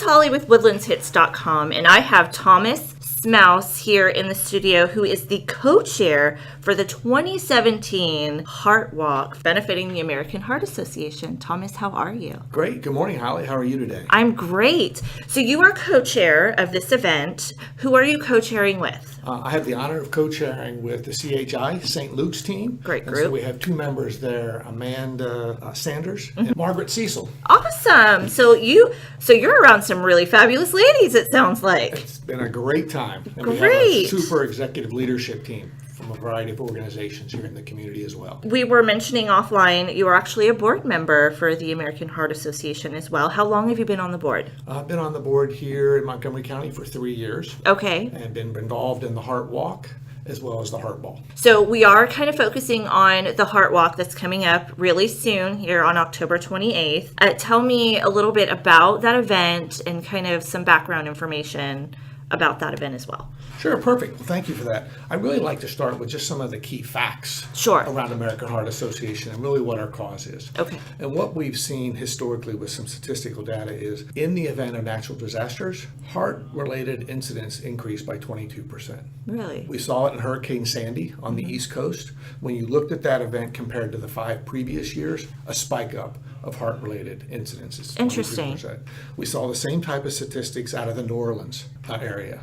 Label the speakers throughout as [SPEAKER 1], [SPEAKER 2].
[SPEAKER 1] Holly with woodlandshits.com, and I have Thomas Smouse here in the studio, who is the co-chair for the 2017 Heart Walk benefiting the American Heart Association. Thomas, how are you?
[SPEAKER 2] Great. Good morning, Holly. How are you today?
[SPEAKER 1] I'm great. So you are co-chair of this event. Who are you co-chairing with?
[SPEAKER 2] I have the honor of co-chairing with the CHI St. Luke's team.
[SPEAKER 1] Great group.
[SPEAKER 2] And so we have two members there, Amanda Sanders and Margaret Cecil.
[SPEAKER 1] Awesome. So you're around some really fabulous ladies, it sounds like.
[SPEAKER 2] It's been a great time. And
[SPEAKER 1] Great.
[SPEAKER 2] we have a super executive leadership team from a variety of organizations here in the community as well.
[SPEAKER 1] We were mentioning offline, you are actually a board member for the American Heart Association as well. How long have you been on the board?
[SPEAKER 2] I've been on the board here in Montgomery County for 3 years.
[SPEAKER 1] Okay.
[SPEAKER 2] And been involved in the Heart Walk as well as the Heart Ball.
[SPEAKER 1] So we are kind of focusing on the Heart Walk that's coming up really soon here on October 28th. Tell me a little bit about that event and kind of some background information about that event as well.
[SPEAKER 2] Sure, perfect. Well, thank you for that. I'd really like to start with just some of the key facts around American Heart Association and really what our cause is.
[SPEAKER 1] Okay.
[SPEAKER 2] And what we've seen historically with some statistical data is in the event of natural disasters, heart-related incidents increased by 22%.
[SPEAKER 1] Really?
[SPEAKER 2] We saw it in Hurricane Sandy on the East Coast. When you looked at that event compared to the 5 previous years, a spike up of heart-related incidences.
[SPEAKER 1] Interesting.
[SPEAKER 2] 22%. We saw the same type of statistics out of the New Orleans area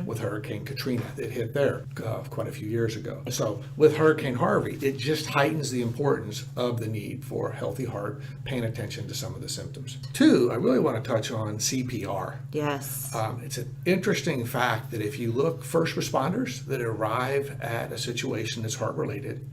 [SPEAKER 2] with Hurricane Katrina that hit there quite a few years ago. So with Hurricane Harvey, it just heightens the importance of the need for a healthy heart, paying attention to some of the symptoms. 2, I really want to touch on CPR.
[SPEAKER 1] Yes.
[SPEAKER 2] It's an interesting fact that if you look first responders that arrive at a situation that's heart-related,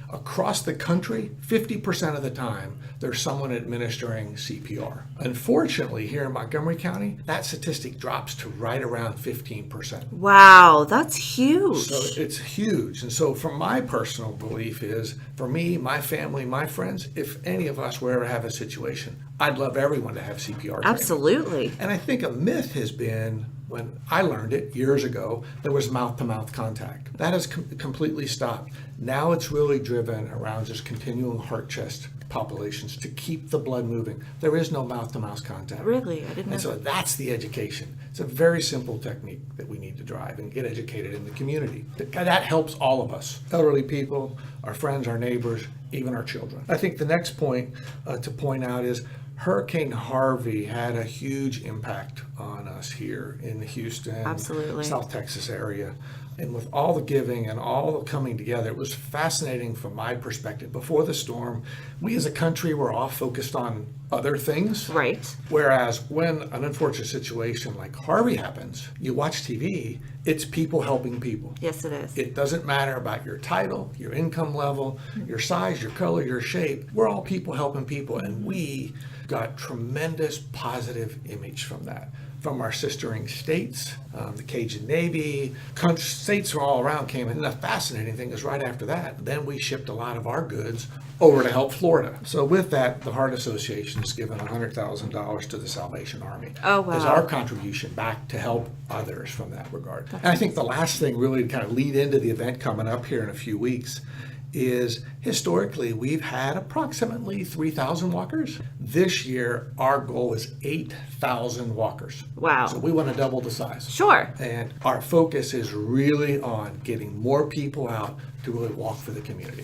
[SPEAKER 2] across the country, 50% of the time, there's someone administering CPR. Unfortunately, here in Montgomery County, that statistic drops to right around 15%.
[SPEAKER 1] Wow, that's huge.
[SPEAKER 2] So it's huge. And so from my personal belief is, for me, my family, my friends, if any of us were ever have a situation, I'd love everyone to have CPR training.
[SPEAKER 1] Absolutely.
[SPEAKER 2] And I think a myth has been, when I learned it years ago, there was mouth-to-mouth contact. That has completely stopped. Now it's really driven around just continuing heart-chest populations to keep the blood moving. There is no mouth-to-mouth contact.
[SPEAKER 1] Really? I didn't know.
[SPEAKER 2] And so that's the education. It's a very simple technique that we need to drive and get educated in the community. That helps all of us, elderly people, our friends, our neighbors, even our children. I think the next point to point out is Hurricane Harvey had a huge impact on us here in the Houston, South Texas area. And with all the giving and all the coming together, it was fascinating from my perspective. Before the storm, we as a country were all focused on other things.
[SPEAKER 1] Right.
[SPEAKER 2] Whereas when an unfortunate situation like Harvey happens, you watch TV, it's people helping people.
[SPEAKER 1] Yes, it is.
[SPEAKER 2] It doesn't matter about your title, your income level, your size, your color, your shape. We're all people helping people. And we got tremendous positive image from that. From our sistering states, the Cajun Navy, states from all around came in. And the fascinating thing is right after that, then we shipped a lot of our goods over to help Florida. So with that, the Heart Association has given $100,000 to the Salvation Army.
[SPEAKER 1] Oh, wow.
[SPEAKER 2] As our contribution back to help others from that regard. And I think the last thing really to kind of lead into the event coming up here in a few weeks is historically we've had approximately 3,000 walkers. This year, our goal is 8,000 walkers.
[SPEAKER 1] Wow.
[SPEAKER 2] So we want to double the size.
[SPEAKER 1] Sure.
[SPEAKER 2] And our focus is really on getting more people out to really walk for the community.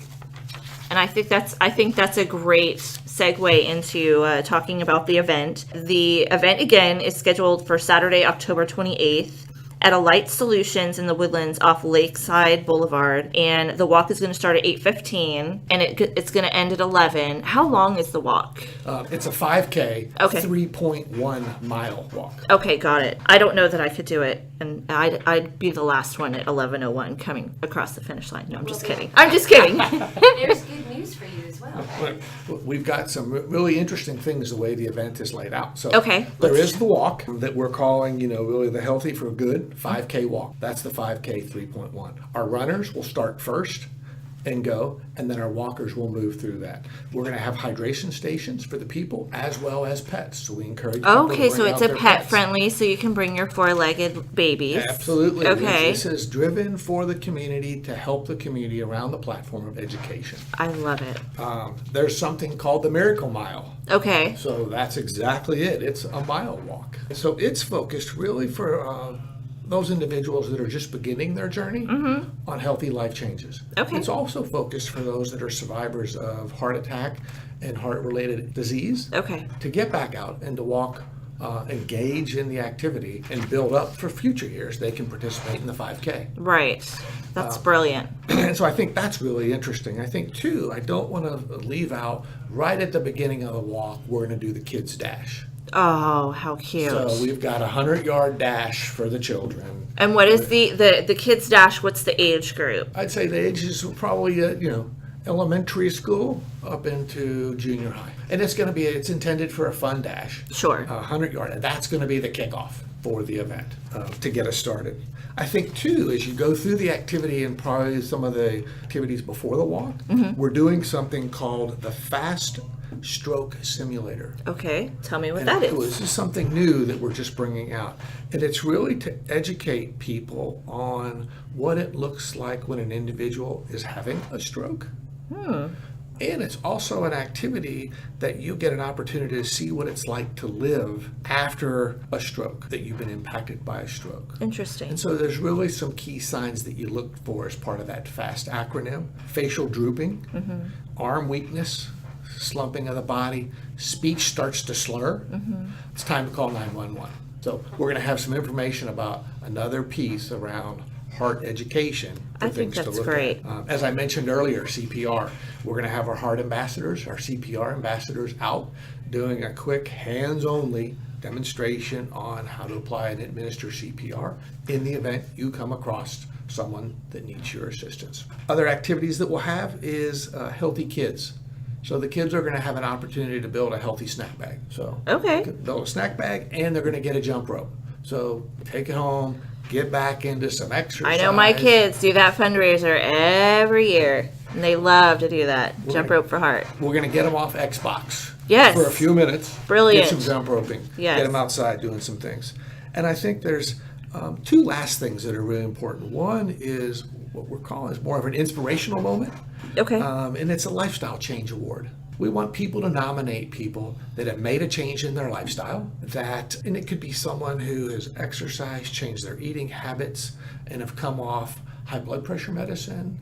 [SPEAKER 1] And I think that's a great segue into talking about the event. The event, again, is scheduled for Saturday, October 28th. At Alight Solutions in the Woodlands off Lakeside Boulevard, and the walk is going to start at 8:15, and it's going to end at 11. How long is the walk?
[SPEAKER 2] It's a 5K,
[SPEAKER 1] Okay.
[SPEAKER 2] 3.1 mile walk.
[SPEAKER 1] Okay, got it. I don't know that I could do it, and I'd be the last one at 11:01 coming across the finish line. No, I'm just kidding. I'm just kidding.
[SPEAKER 3] There's good news for you as well.
[SPEAKER 2] We've got some really interesting things the way the event is laid out. So
[SPEAKER 1] Okay.
[SPEAKER 2] there is the walk that we're calling, really the Healthy for Good 5K walk. That's the 5K 3.1. Our runners will start first and go, and then our walkers will move through that. We're going to have hydration stations for the people as well as pets, so we encourage people to
[SPEAKER 1] Okay,
[SPEAKER 2] bring
[SPEAKER 1] so
[SPEAKER 2] out
[SPEAKER 1] it's a
[SPEAKER 2] their
[SPEAKER 1] pet
[SPEAKER 2] pets.
[SPEAKER 1] friendly, so you can bring your four-legged babies.
[SPEAKER 2] Absolutely.
[SPEAKER 1] Okay.
[SPEAKER 2] This is driven for the community to help the community around the platform of education.
[SPEAKER 1] I love it.
[SPEAKER 2] There's something called the Miracle Mile.
[SPEAKER 1] Okay.
[SPEAKER 2] So that's exactly it. It's a mile walk. So it's focused really for those individuals that are just beginning their journey on healthy life changes.
[SPEAKER 1] Okay.
[SPEAKER 2] It's also focused for those that are survivors of heart attack and heart-related disease
[SPEAKER 1] Okay.
[SPEAKER 2] to get back out and to walk, engage in the activity and build up for future years. They can participate in the 5K.
[SPEAKER 1] Right. That's brilliant.
[SPEAKER 2] And so I think that's really interesting. I think, too, I don't want to leave out right at the beginning of the walk, we're going to do the kids' dash.
[SPEAKER 1] Oh, how cute.
[SPEAKER 2] So we've got a 100-yard dash for the children.
[SPEAKER 1] And what is the kids dash? What's the age group?
[SPEAKER 2] I'd say the ages are probably, elementary school up into junior high. And it's intended for a fun dash.
[SPEAKER 1] Sure.
[SPEAKER 2] 100-yard. And that's going to be the kickoff for the event to get us started. I think, too, as you go through the activity and probably some of the activities before the walk, we're doing something called the Fast Stroke Simulator.
[SPEAKER 1] Okay. Tell me what
[SPEAKER 2] And
[SPEAKER 1] that is.
[SPEAKER 2] This is something new that we're just bringing out. And it's really to educate people on what it looks like when an individual is having a stroke. And it's also an activity that you get an opportunity to see what it's like to live after a stroke, that you've been impacted by a stroke.
[SPEAKER 1] Interesting.
[SPEAKER 2] And so there's really some key signs that you look for as part of that FAST acronym. Facial drooping, arm weakness, slumping of the body, speech starts to slur. It's time to call 911. So we're going to have some information about another piece around heart education for
[SPEAKER 1] I think
[SPEAKER 2] things to
[SPEAKER 1] that's
[SPEAKER 2] look
[SPEAKER 1] great.
[SPEAKER 2] at. As I mentioned earlier, CPR. We're going to have our heart ambassadors, our CPR ambassadors out doing a quick hands-only demonstration on how to apply and administer CPR in the event you come across someone that needs your assistance. Other activities that we'll have is healthy kids. So the kids are going to have an opportunity to build a healthy snack bag. So
[SPEAKER 1] Okay.
[SPEAKER 2] build a snack bag, and they're going to get a jump rope. So take it home, get back into some exercise.
[SPEAKER 1] I know my kids do that fundraiser every year, and they love to do that. Jump rope for heart.
[SPEAKER 2] We're going to get them off Xbox
[SPEAKER 1] Yes.
[SPEAKER 2] for a few minutes.
[SPEAKER 1] Brilliant.
[SPEAKER 2] Get some jump roping.
[SPEAKER 1] Yes.
[SPEAKER 2] Get them outside doing some things. And I think there's two last things that are really important. One is what we're calling is more of an inspirational moment.
[SPEAKER 1] Okay.
[SPEAKER 2] And it's a lifestyle change award. We want people to nominate people that have made a change in their lifestyle, and it could be someone who has exercised, changed their eating habits, and have come off high blood pressure medicine,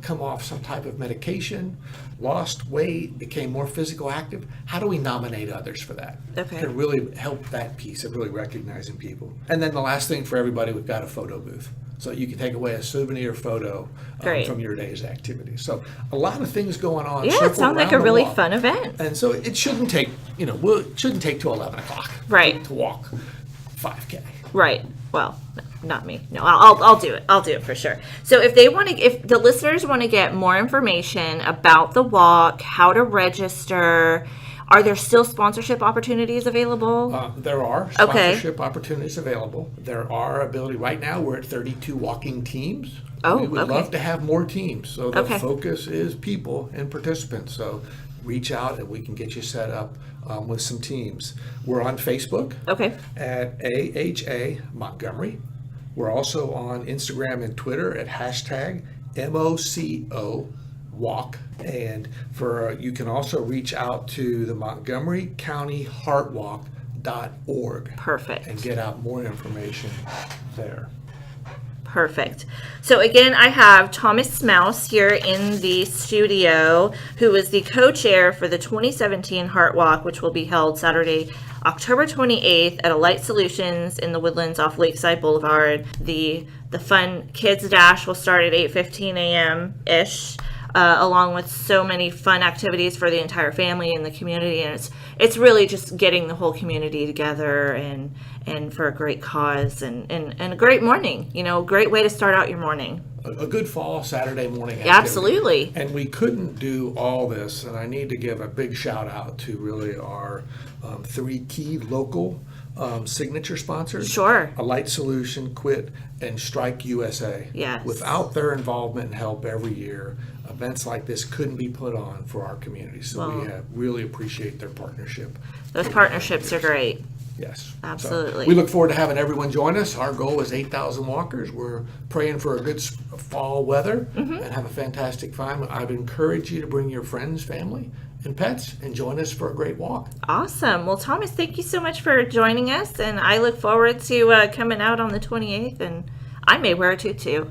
[SPEAKER 2] come off some type of medication, lost weight, became more physical active. How do we nominate others for that?
[SPEAKER 1] Okay.
[SPEAKER 2] To really help that piece of really recognizing people. And then the last thing for everybody, we've got a photo booth. So you can take away a souvenir photo
[SPEAKER 1] Great.
[SPEAKER 2] from your day's activity. So a lot of things going on.
[SPEAKER 1] Yeah, it
[SPEAKER 2] circled
[SPEAKER 1] sounds like
[SPEAKER 2] around
[SPEAKER 1] a
[SPEAKER 2] the
[SPEAKER 1] really
[SPEAKER 2] walk.
[SPEAKER 1] fun event.
[SPEAKER 2] And so it shouldn't take, it shouldn't take till 11 o'clock.
[SPEAKER 1] Right.
[SPEAKER 2] To walk 5K.
[SPEAKER 1] Right. Well, no, not me. No, I'll do it. I'll do it for sure. So if the listeners want to get more information about the walk, how to register, are there still sponsorship opportunities available?
[SPEAKER 2] There are
[SPEAKER 1] Okay.
[SPEAKER 2] sponsorship opportunities available. There are ability. Right now, we're at 32 walking teams.
[SPEAKER 1] Oh,
[SPEAKER 2] we would
[SPEAKER 1] okay.
[SPEAKER 2] love to have more teams. So the
[SPEAKER 1] Okay.
[SPEAKER 2] focus is people and participants. So reach out and we can get you set up with some teams. We're on Facebook
[SPEAKER 1] Okay.
[SPEAKER 2] at AHA Montgomery. We're also on Instagram and Twitter at hashtag MOCO Walk. And you can also reach out to the Montgomery County Heartwalk.org
[SPEAKER 1] Perfect.
[SPEAKER 2] and get out more information there.
[SPEAKER 1] Perfect. So again, I have Thomas Mouse here in the studio, who is the co-chair for the 2017 Heart Walk, which will be held Saturday, October 28th at Alight Solutions in the Woodlands off Lakeside Boulevard. The fun Kids Dash will start at 8:15 a.m.-ish. Along with so many fun activities for the entire family and the community, and it's really just getting the whole community together and for a great cause and a great morning. Great way to start out your morning.
[SPEAKER 2] A good fall Saturday morning activity.
[SPEAKER 1] Absolutely.
[SPEAKER 2] And we couldn't do all this, and I need to give a big shout out to really our three key local signature sponsors.
[SPEAKER 1] Sure.
[SPEAKER 2] A Light Solution, Quit, and Strike USA.
[SPEAKER 1] Yes.
[SPEAKER 2] Without their involvement and help every year, events like this couldn't be put on for our community. So we really appreciate their partnership.
[SPEAKER 1] Those partnerships are great.
[SPEAKER 2] Yes.
[SPEAKER 1] Absolutely.
[SPEAKER 2] So we look forward to having everyone join us. Our goal is 8,000 walkers. We're praying for a good fall weather and have a fantastic time. I'd encourage you to bring your friends, family, and pets and join us for a great walk.
[SPEAKER 1] Awesome. Well, Thomas, thank you so much for joining us, and I look forward to coming out on the 28th, and I may wear a tutu.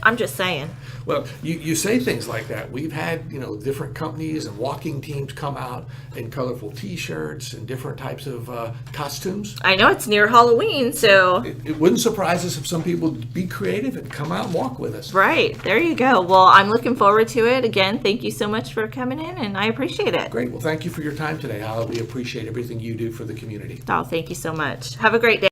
[SPEAKER 1] I'm just saying.
[SPEAKER 2] Well, you say things like that. We've had, different companies and walking teams come out in colorful T-shirts and different types of costumes.
[SPEAKER 1] I know it's near Halloween, so...
[SPEAKER 2] It wouldn't surprise us if some people would be creative and come out and walk with us.
[SPEAKER 1] Right. There you go. Well, I'm looking forward to it. Again, thank you so much for coming in, and I appreciate it.
[SPEAKER 2] Great. Well, thank you for your time today, Hala. We appreciate everything you do for the community.
[SPEAKER 1] Oh, thank you so much. Have a great day.